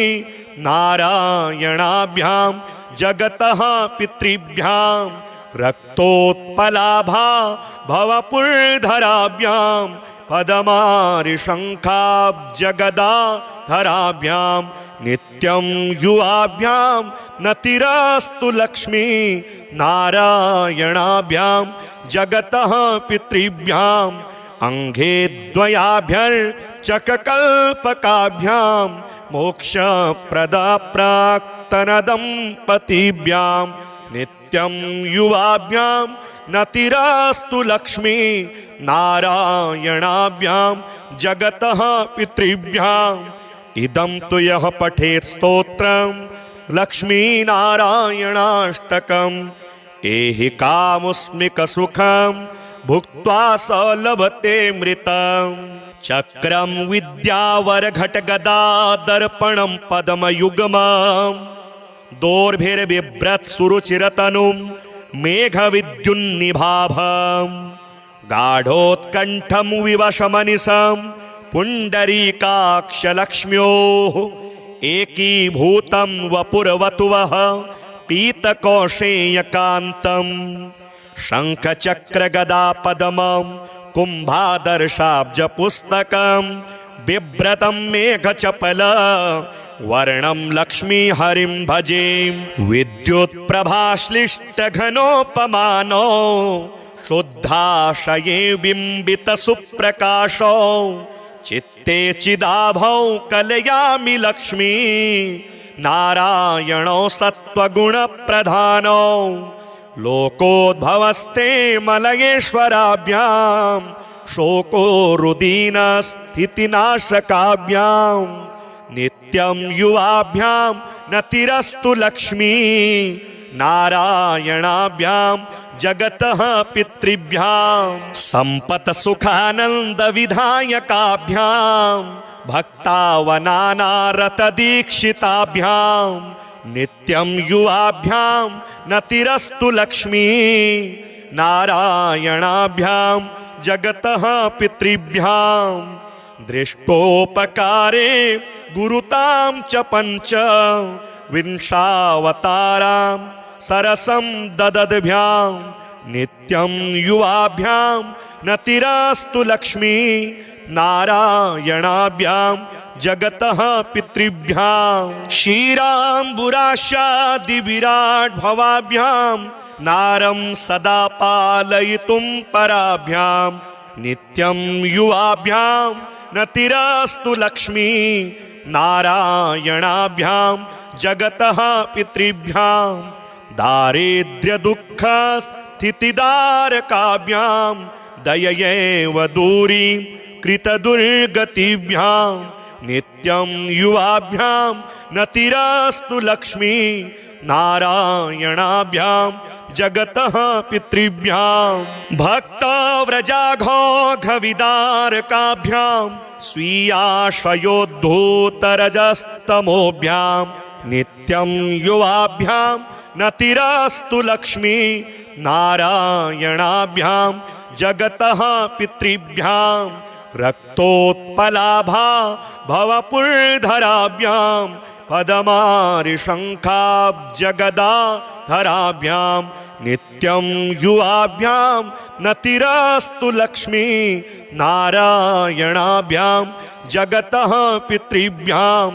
नारायणाभ्यां जगतः पितृभ्यां रक्तोत्पलाभा भवपुर्धराभ्यां पदमारिशङ्खाब्जगदाधराभ्यां नित्यं युवाभ्यां नतिरस्तु लक्ष्मी नारायणाभ्यां जगतः पितृभ्यां अंघे द्वयाभ्यर्चककल्पकाभ्यां मोक्षप्रदा प्राक्तनदम्पतिभ्यां नित्यं युवाभ्यां नतिरस्तु लक्ष्मी नारायणाभ्यां जगतः पितृभ्याम् इदं तु यः पठेत् स्तोत्रं लक्ष्मीनारायणाष्टकम् एहि कामुस्मिकसुखं भुक्त्वा स लभते मृतम् चक्रं विद्यावरघटगदादर्पणं पद्मयुग्मं दोर्भिर्बिभ्रत्सुरुचिरतनुं मेघविद्युन्निभाभं गाढोत्कण्ठं विवशमनिशं पुण्डरीकाक्षलक्ष्म्योः एकीभूतं वपुर्वतुवः पीतकौशेयकान्तं शङ्खचक्रगदापद्मं कुम्भादर्शाब्जपुस्तकं बिभ्रतं मेघचपल वर्णं लक्ष्मीहरिं भजे विद्युत्प्रभाश्लिष्टघनोपमानो शुद्धाशये बिम्बितसुप्रकाशो चित्ते चिदाभौ कलयामि लक्ष्मी नारायणो सत्त्वगुणप्रधानो लोकोद्भवस्ते मलयेश्वराभ्यां शोको रुदीनस्थितिनाशकाभ्यां नित्यं युवाभ्यां नतिरस्तु लक्ष्मी नारायणाभ्यां जगतः पितृभ्यां सम्पत्सुखानन्दविधायकाभ्यां भक्तावनानारतदीक्षिताभ्यां नित्यं युवाभ्यां नतिरस्तु लक्ष्मी नारायणाभ्यां जगतः पितृभ्यां दृष्टोपकारे गुरुतां च पञ्च विंशावतारां सरसं ददद्भ्यां नित्यं युवाभ्यां नतिरस्तु लक्ष्मी नारायणाभ्यां जगतः पितृभ्यां क्षीराम्बुराशादिविराट् भवाभ्यां नारं सदा पालयितुं पराभ्यां नित्यं युवाभ्यां नतिरस्तु लक्ष्मी नारायणाभ्यां जगतः पितृभ्यां दारिद्र्यदुःखस्थितिदारकाभ्यां दययैव दूरीं कृतदुर्गतिभ्यां नित्यं युवाभ्यां नतिरस्तु लक्ष्मी नारायणाभ्यां जगतः पितृभ्यां भक्तव्रजाघोघविदारकाभ्यां स्वीयाशयोद्धूतरजस्तमोभ्यां नित्यं युवाभ्यां नतिरस्तु लक्ष्मी नारायणाभ्यां जगतः पितृभ्यां रक्तोत्पलाभा भवपुर्धराभ्यां पदमारिशङ्खाब्जगदाधराभ्यां नित्यं युवाभ्यां नतिरस्तु लक्ष्मी नारायणाभ्यां जगतः पितृभ्यां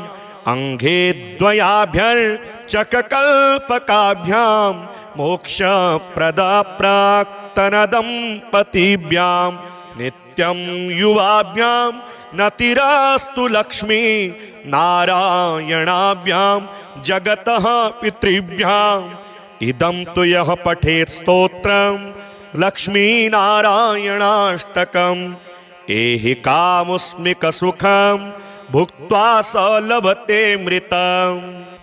अंघे द्वयाभ्यर्चककल्पकाभ्यां मोक्षप्रदा प्राक्तनदम्पतिभ्यां नित्यं युवाभ्यां नतिरस्तु लक्ष्मी नारायणाभ्यां जगतः पितृभ्यां इदं तु यः पठेत् स्तोत्रं लक्ष्मीनारायणाष्टकम् एहि कामुस्मिकसुखं भुक्त्वा स लभते मृतम्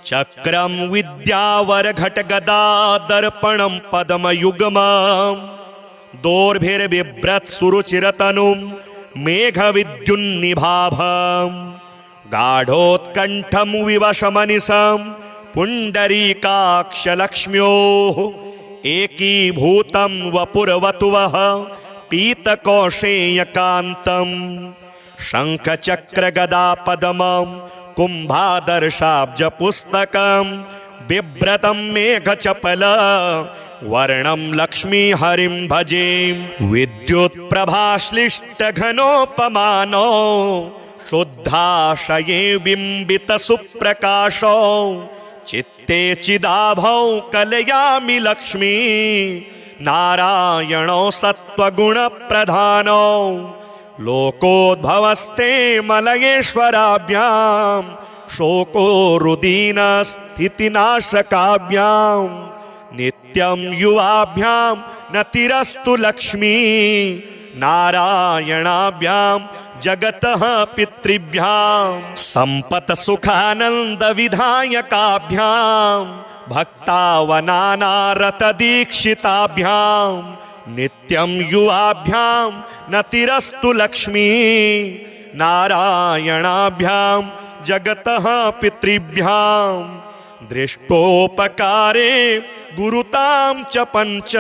चक्रं विद्यावरघटगदादर्पणं पद्मयुग्मं दोर्भिर्बिभ्रत्सुरुचिरतनुं मेघविद्युन्निभाभं गाढोत्कण्ठं विवशमनिशं पुण्डरीकाक्षलक्ष्म्योः एकीभूतं वपुर्वतुवः पीतकौशेयकान्तं शङ्खचक्रगदापद्मं कुम्भादर्शाब्जपुस्तकं बिभ्रतं मेघचपल वर्णं लक्ष्मीहरिं भजे। विद्युत्प्रभाश्लिष्टघनोपमानो शुद्धाशये बिम्बितसुप्रकाशो चित्ते चिदाभौ कलयामि लक्ष्मी नारायणो सत्त्वगुणप्रधानो लोकोद्भवस्ते मलयेश्वराभ्यां शोको रुदीनस्थितिनाशकाभ्यां नित्यं युवाभ्यां नतिरस्तु लक्ष्मी नारायणाभ्यां जगतः पितृभ्यां सम्पत्सुखानन्दविधायकाभ्यां भक्तावनानारतदीक्षिताभ्यां नित्यं युवाभ्यां नतिरस्तु लक्ष्मी नारायणाभ्यां जगतः पितृभ्यां दृष्टोपकारे गुरुतां च पञ्च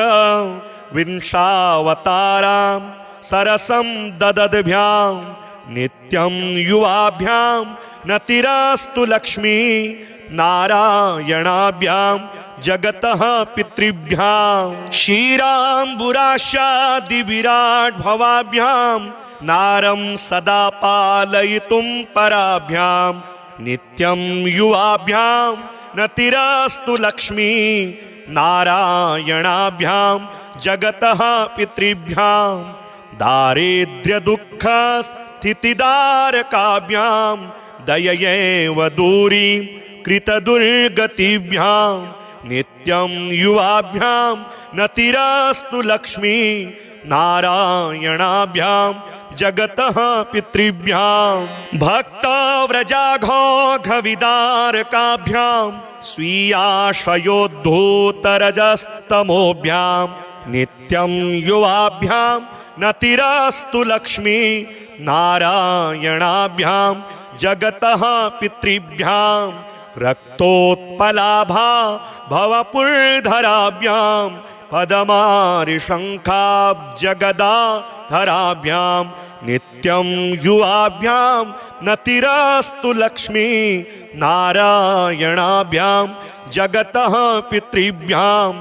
विंशावतारां सरसं ददद्भ्यां नित्यं युवाभ्यां नतिरस्तु लक्ष्मी नारायणाभ्यां जगतः पितृभ्यां क्षीराम्बुराशादिविराट् भवाभ्यां नारं सदा पालयितुं पराभ्यां नित्यं युवाभ्यां नतिरस्तु लक्ष्मी नारायणाभ्यां जगतः पितृभ्यां दारिद्र्यदुःखस्थितिदारकाभ्यां दययैव दूरीं कृतदुर्गतिभ्यां नित्यं युवाभ्यां नतिरस्तु लक्ष्मी नारायणाभ्यां जगतः पितृभ्यां भक्तव्रजाघोघविदारकाभ्यां स्वीयाशयोद्धूतरजस्तमोभ्यां नित्यं युवाभ्यां नतिरस्तु लक्ष्मी नारायणाभ्यां जगतः पितृभ्यां रक्तोत्पलाभा भवपुरधराभ्यां पदमारिशङ्खाब्जगदाधराभ्यां नित्यं युवाभ्यां नतिरस्तु लक्ष्मी नारायणाभ्यां जगतः पितृभ्यां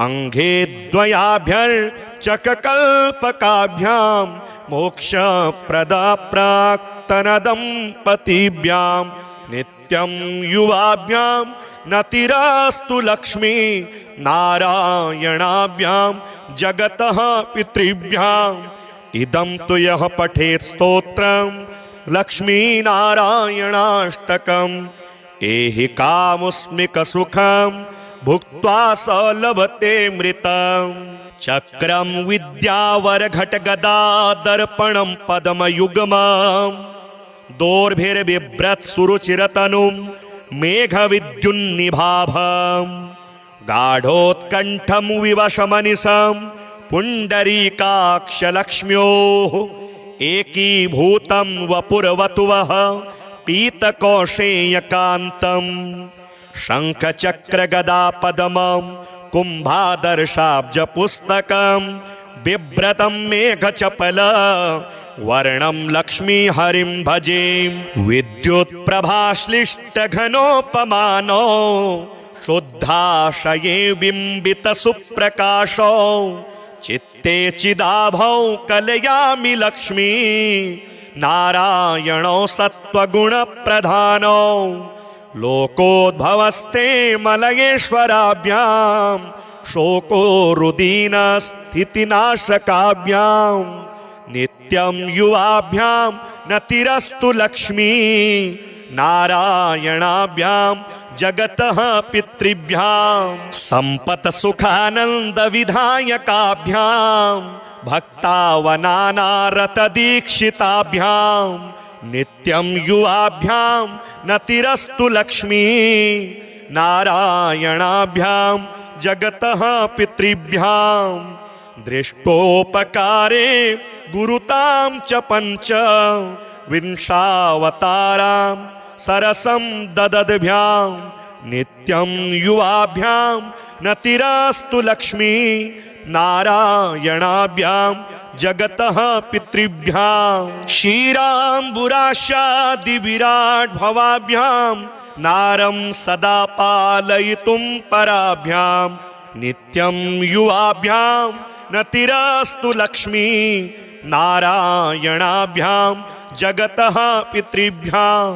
अंघे द्वयाभ्यर्चककल्पकाभ्यां मोक्षप्रदा प्राक्तनदम्पतिभ्यां नित्यं युवाभ्यां नतिरस्तु लक्ष्मी नारायणाभ्यां जगतः पितृभ्यां इदं तु यः पठेत् स्तोत्रं लक्ष्मीनारायणाष्टकम् एहि कामुस्मिकसुखं भुक्त्वा स लभते मृतम् चक्रं विद्यावरघटगदादर्पणं पद्मयुग्मं दोर्भिर्बिभ्रत्सुरुचिरतनुं मेघविद्युन्निभाभं गाढोत्कण्ठं विवशमनिशं पुण्डरीकाक्षलक्ष्म्योः एकीभूतं वपुर्वतुवः पीतकौशेयकान्तं शङ्खचक्रगदापद्मं कुम्भादर्शाब्जपुस्तकं बिभ्रतं मेघचपल वर्णं लक्ष्मीहरिं भजे। विद्युत्प्रभाश्लिष्टघनोपमानो शुद्धाशये बिम्बितसुप्रकाशो चित्ते चिदाभौ कलयामि लक्ष्मी नारायणो सत्त्वगुणप्रधानो लोकोद्भवस्ते मलयेश्वराभ्यां शोको रुदीनस्थितिनाशकाभ्यां नित्यं युवाभ्यां नतिरस्तु लक्ष्मी नारायणाभ्यां जगतः पितृभ्यां सम्पत्सुखानन्दविधायकाभ्यां भक्तावनानारतदीक्षिताभ्यां नित्यं युवाभ्यां नतिरस्तु लक्ष्मी नारायणाभ्यां जगतः पितृभ्यां दृष्टोपकारे गुरुतां च पञ्च विंशावतारां सरसं ददद्भ्यां नित्यं युवाभ्यां नतिरस्तु लक्ष्मी नारायणाभ्यां जगतः पितृभ्यां क्षीराम्बुराशादिविराट् भवाभ्यां नारं सदा पालयितुं पराभ्यां नित्यं युवाभ्यां नतिरस्तु लक्ष्मी नारायणाभ्यां जगतः पितृभ्यां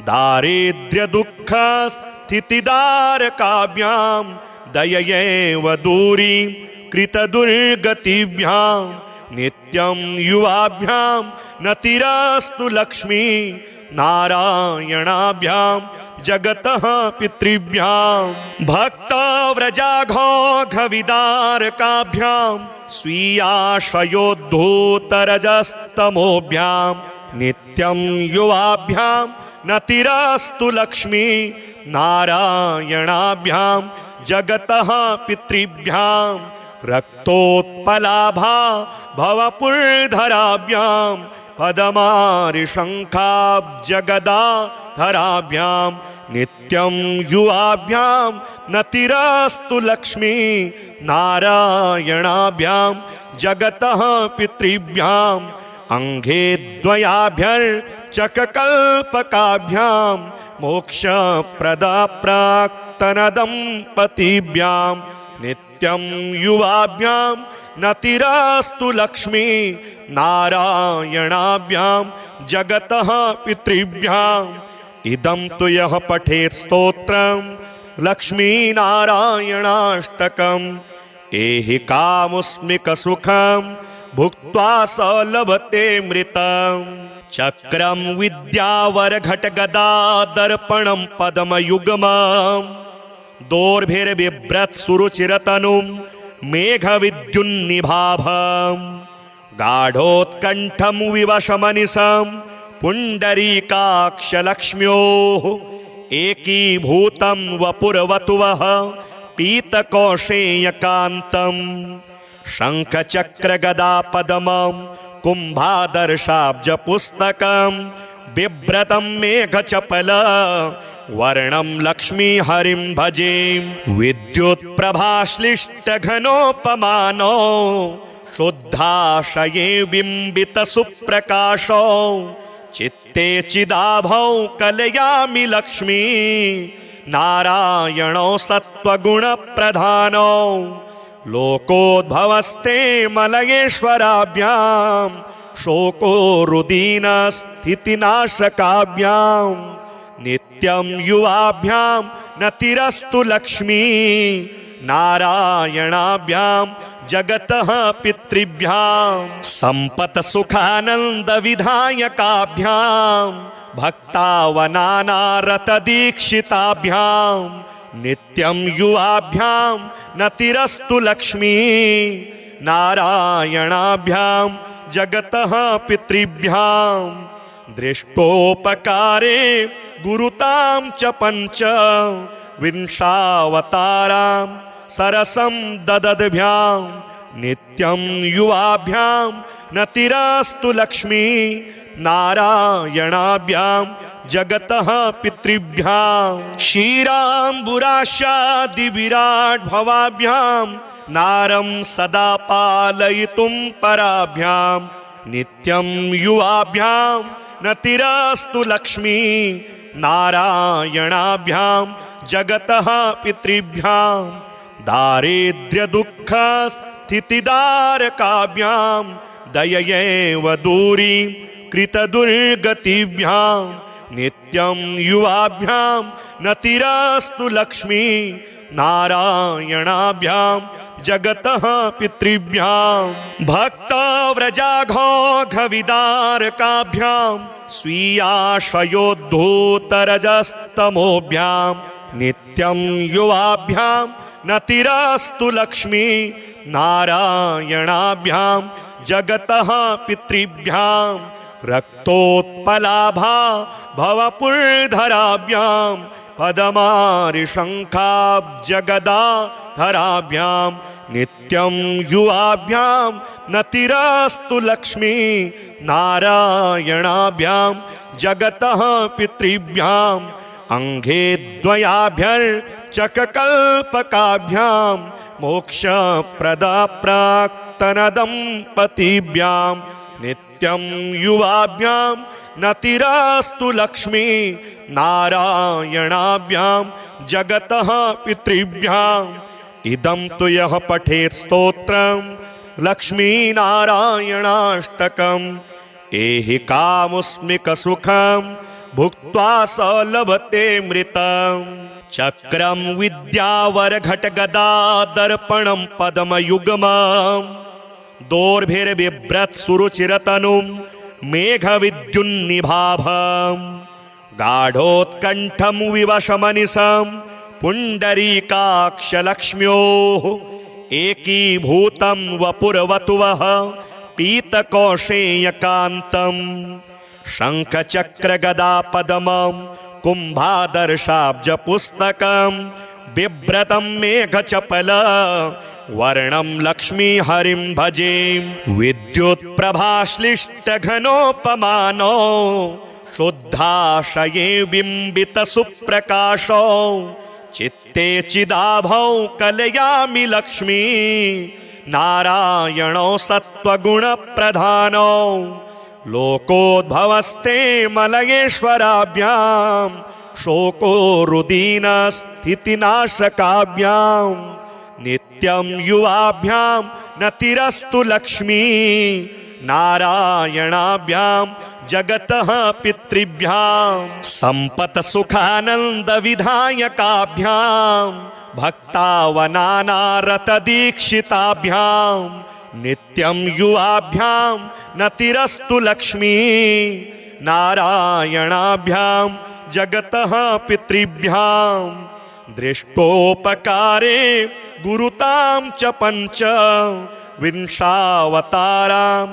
दारिद्र्यदुःखस्थितिदारकाभ्यां दययैव दूरीं कृतदुर्गतिभ्यां नित्यं युवाभ्यां नतिरस्तु लक्ष्मी नारायणाभ्यां जगतः पितृभ्यां भक्तव्रजाघोघविदारकाभ्यां स्वीयाशयोद्धूतरजस्तमोभ्यां नित्यं युवाभ्यां नतिरस्तु लक्ष्मी नारायणाभ्यां जगतः पितृभ्यां रक्तोत्पलाभा भवपुर्धराभ्यां पदमारिशङ्खाब्जगदाधराभ्यां नित्यं युवाभ्यां नतिरस्तु लक्ष्मी नारायणाभ्यां जगतः पितृभ्यां अंघे द्वयाभ्यर्चककल्पकाभ्यां मोक्षप्रदा प्राक्तनदम्पतिभ्यां नित्यं युवाभ्यां नतिरस्तु लक्ष्मी नारायणाभ्यां जगतः पितृभ्याम् इदं तु यः पठेत् स्तोत्रं लक्ष्मीनारायणाष्टकम् एहि कामुस्मिकसुखं भुक्त्वा स लभते मृतम् चक्रं विद्यावरघटगदादर्पणं पद्मयुग्मं दोर्भिर्बिभ्रत्सुरुचिरतनुं मेघविद्युन्निभाभं गाढोत्कण्ठं विवशमनिशं पुण्डरीकाक्षलक्ष्म्योः एकीभूतं वपुर्वतुवः पीतकौशेयकान्तं शङ्खचक्रगदापद्मं कुम्भादर्शाब्जपुस्तकं बिभ्रतं मेघचपल वर्णं लक्ष्मीहरिं भजे विद्युत्प्रभाश्लिष्टघनोपमानो शुद्धाशये बिम्बितसुप्रकाशो चित्ते चिदाभौ कलयामि लक्ष्मी नारायणो सत्त्वगुणप्रधानो लोकोद्भवस्ते मलयेश्वराभ्यां शोको रुदीनस्थितिनाशकाभ्यां नित्यं युवाभ्यां नतिरस्तु लक्ष्मी नारायणाभ्यां जगतः पितृभ्यां सम्पत्सुखानन्दविधायकाभ्यां भक्तावनानारतदीक्षिताभ्यां नित्यं युवाभ्यां नतिरस्तु लक्ष्मी नारायणाभ्यां जगतः पितृभ्यां दृष्टोपकारे गुरुतां च पञ्च विंशावतारां सरसं ददद्भ्यां नित्यं युवाभ्यां नतिरस्तु लक्ष्मी नारायणाभ्यां जगतः पितृभ्यां क्षीराम्बुराशादिविराट् भवाभ्यां नारं सदा पालयितुं पराभ्यां नित्यं युवाभ्यां नतिरस्तु लक्ष्मी नारायणाभ्यां जगतः पितृभ्यां दारिद्र्यदुःखस्थितिदारकाभ्यां दययैव दूरीं कृतदुर्गतिभ्यां नित्यं युवाभ्यां नतिरस्तु लक्ष्मी नारायणाभ्यां जगतः पितृभ्यां भक्तव्रजाघोघविदारकाभ्यां स्वीयाशयोद्धूतरजस्तमोभ्यां नित्यं युवाभ्यां नतिरस्तु लक्ष्मी नारायणाभ्यां जगतः पितृभ्यां रक्तोत्पलाभा भवपुर्धराभ्यां पदमारिशङ्खाब्जगदाधराभ्यां नित्यं युवाभ्यां नतिरस्तु लक्ष्मी नारायणाभ्यां जगतः पितृभ्यां अंघे द्वयाभ्यर्चककल्पकाभ्यां चककल्पकाभ्यां मोक्षप्रदा प्राक्तनदम्पतिभ्यां नित्यं युवाभ्यां नतिरस्तु लक्ष्मी नारायणाभ्यां जगतः पितृभ्याम् इदं तु यः पठेत् स्तोत्रं लक्ष्मीनारायणाष्टकम् एहि कामुस्मिकसुखं भुक्त्वा स लभते मृतम् चक्रं विद्यावरघटगदादर्पणं पद्मयुग्मं दोर्भिर्बिभ्रत्सुरुचिरतनुं मेघविद्युन्निभाभं गाढोत्कण्ठं विवशमनिशं पुण्डरीकाक्षलक्ष्म्योः एकीभूतं वपुर्वतुवः पीतकौशेयकान्तं शङ्खचक्रगदापद्मं कुम्भादर्शाब्जपुस्तकं बिभ्रतं मेघचपल वर्णं लक्ष्मीहरिं भजे विद्युत्प्रभाश्लिष्टघनोपमानो शुद्धाशये बिम्बितसुप्रकाशो चित्ते चिदाभौ कलयामि लक्ष्मी नारायणो सत्त्वगुणप्रधानो लोकोद्भवस्ते मलयेश्वराभ्यां शोको रुदीनस्थितिनाशकाभ्यां नित्यं युवाभ्यां नतिरस्तु लक्ष्मी नारायणाभ्यां जगतः पितृभ्यां सम्पत्सुखानन्दविधायकाभ्यां भक्तावनानारतदीक्षिताभ्यां नित्यं युवाभ्यां नतिरस्तु लक्ष्मी नारायणाभ्यां जगतः पितृभ्यां दृष्टोपकारे गुरुतां च पञ्च विंशावतारां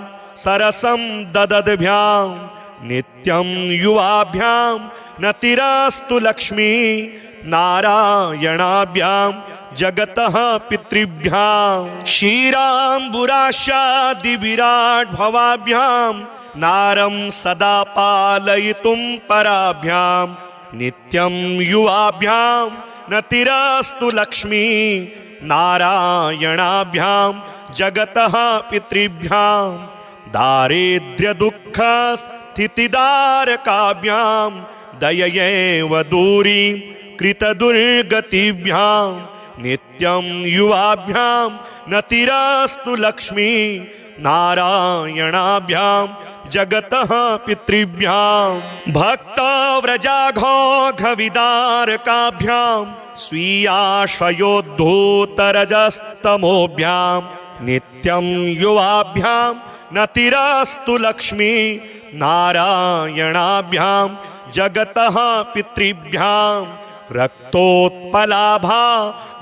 सरसं ददद्भ्यां नित्यं युवाभ्यां नतिरस्तु लक्ष्मी नारायणाभ्यां जगतः पितृभ्यां क्षीराम्बुराशादिविराट् भवाभ्यां नारं सदा पालयितुं पराभ्यां नित्यं युवाभ्यां नतिरस्तु लक्ष्मी नारायणाभ्यां जगतः पितृभ्यां दारिद्र्यदुःखस्थितिदारकाभ्यां दययैव दूरीं कृतदुर्गतिभ्यां नित्यं युवाभ्यां नतिरस्तु लक्ष्मी नारायणाभ्यां जगतः पितृभ्यां भक्तव्रजाघोघविदारकाभ्यां स्वीयाशयोद्धूतरजस्तमोभ्यां नित्यं युवाभ्यां नतिरस्तु लक्ष्मी नारायणाभ्यां जगतः पितृभ्यां रक्तोत्पलाभा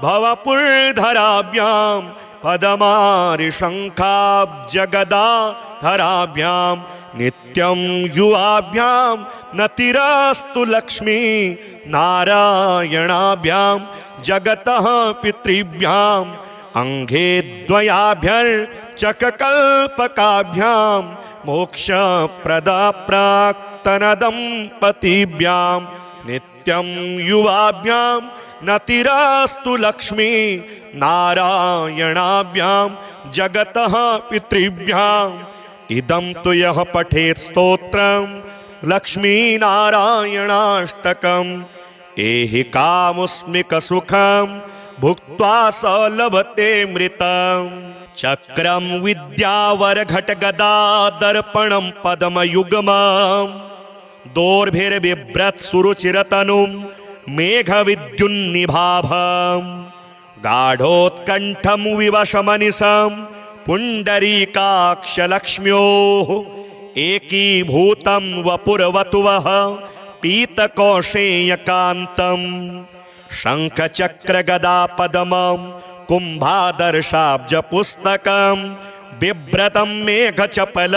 भवपुर्धराभ्यां पदमारिशङ्खाब्जगदाधराभ्यां नित्यं युवाभ्यां नतिरस्तु लक्ष्मी नारायणाभ्यां जगतः पितृभ्यां अंघे द्वयाभ्यर्चककल्पकाभ्यां मोक्षप्रदा प्राक्तनदम्पतिभ्यां नित्यं युवाभ्यां नतिरस्तु लक्ष्मी नारायणाभ्यां जगतः पितृभ्यां इदं तु यः पठेत् स्तोत्रं लक्ष्मीनारायणाष्टकम् एहि कामुस्मिकसुखं भुक्त्वा स लभते मृतम् चक्रं विद्यावरघटगदादर्पणं पद्मयुग्मं दोर्भिर्बिभ्रत्सुरुचिरतनुं मेघविद्युन्निभाभं गाढोत्कण्ठं विवशमनिशं पुण्डरीकाक्षलक्ष्म्योः एकीभूतं वपुर्वतुवः पीतकौशेयकान्तं शङ्खचक्रगदापद्मं कुम्भादर्शाब्जपुस्तकं बिभ्रतं मेघचपल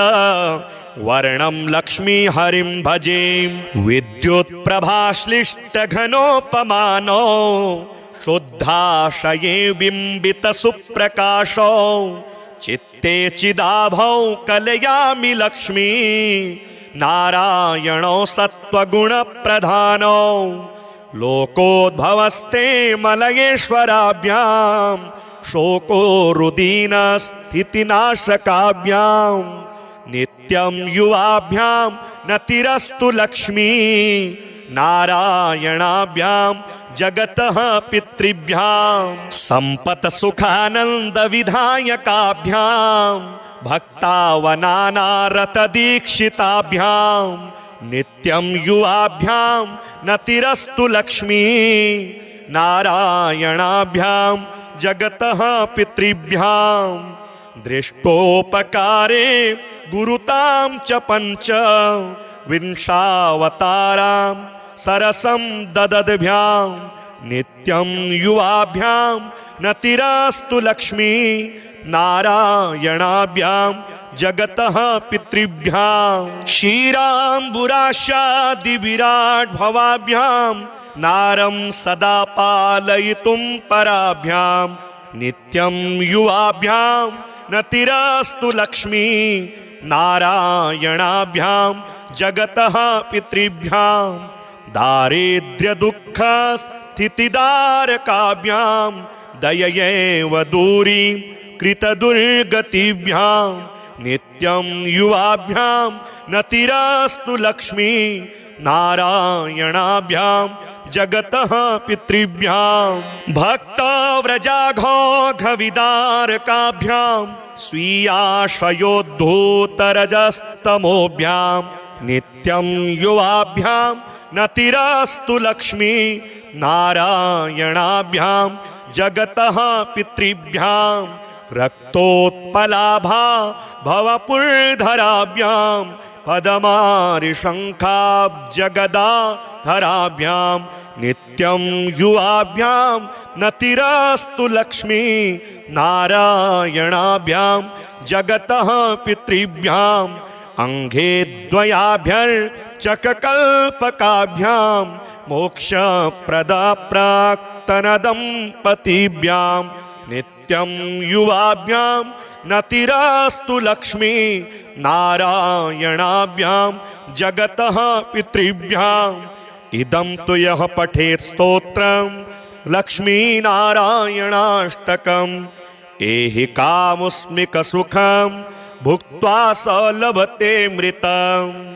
वर्णं लक्ष्मीहरिं भजे विद्युत्प्रभाश्लिष्टघनोपमानो शुद्धाशये बिम्बितसुप्रकाशो चित्ते चिदाभौ कलयामि लक्ष्मी नारायणो सत्त्वगुणप्रधानो लोकोद्भवस्ते मलयेश्वराभ्यां शोको रुदीन स्थितिनाशकाभ्यां नित्यं युवाभ्यां नतिरस्तु लक्ष्मी नारायणाभ्यां जगतः पितृभ्यां संपत सुखानंद विधायकाभ्यां भक्तावनानारत दीक्षिताभ्यां नित्यं युवाभ्यां नतिरस्तु लक्ष्मी नारायणाभ्यां जगतः पितृभ्यां दृष्टोपकारे गुरुतां च पंच विंशावतारां सरसं ददद्भ्यां नित्यं युवाभ्यां नतिरस्तु लक्ष्मी नारायणाभ्यां जगतः पितृभ्यां क्षीराम्बुराशादि विराट भवाभ्यां नारं सदा पालयितुं पराभ्यां नित्यं युवाभ्यां नतिरस्तु लक्ष्मी नारायणाभ्यां जगतः पितृभ्यां दारिद्र्य दुःख स्थितिदारकाभ्यां दययैव दूरीं कृतदुर्गतिभ्यां नित्यं युवाभ्यां नतिरस्तु लक्ष्मी नारायणाभ्यां जगतः पितृभ्यां भक्तव्रजाघोघविदारकाभ्यां स्वीयाशयोद्धूतरजस्तमोभ्यां नित्यं युवाभ्यां नतिरस्तु लक्ष्मी नारायणाभ्यां जगतः पितृभ्यां रक्तोत्पलाभा भवपुरधराभ्यां पदमारिशङ्खाब्जगदाधराभ्यां नित्यं युवाभ्यां नतिरस्तु लक्ष्मी नारायणाभ्यां जगतः पितृभ्यां अंघे द्वयाभ्यर्चककल्पकाभ्यां मोक्षप्रदा प्राक्तनदम्पतिभ्यां नित्यं युवाभ्यां नतिरस्तु लक्ष्मी नारायणाभ्यां जगतः पितृभ्यां इदं तु यः पठेत् स्तोत्रं लक्ष्मीनारायणाष्टकम् एहि कामुस्मिकसुखं भुक्त्वा स लभते मृतम्।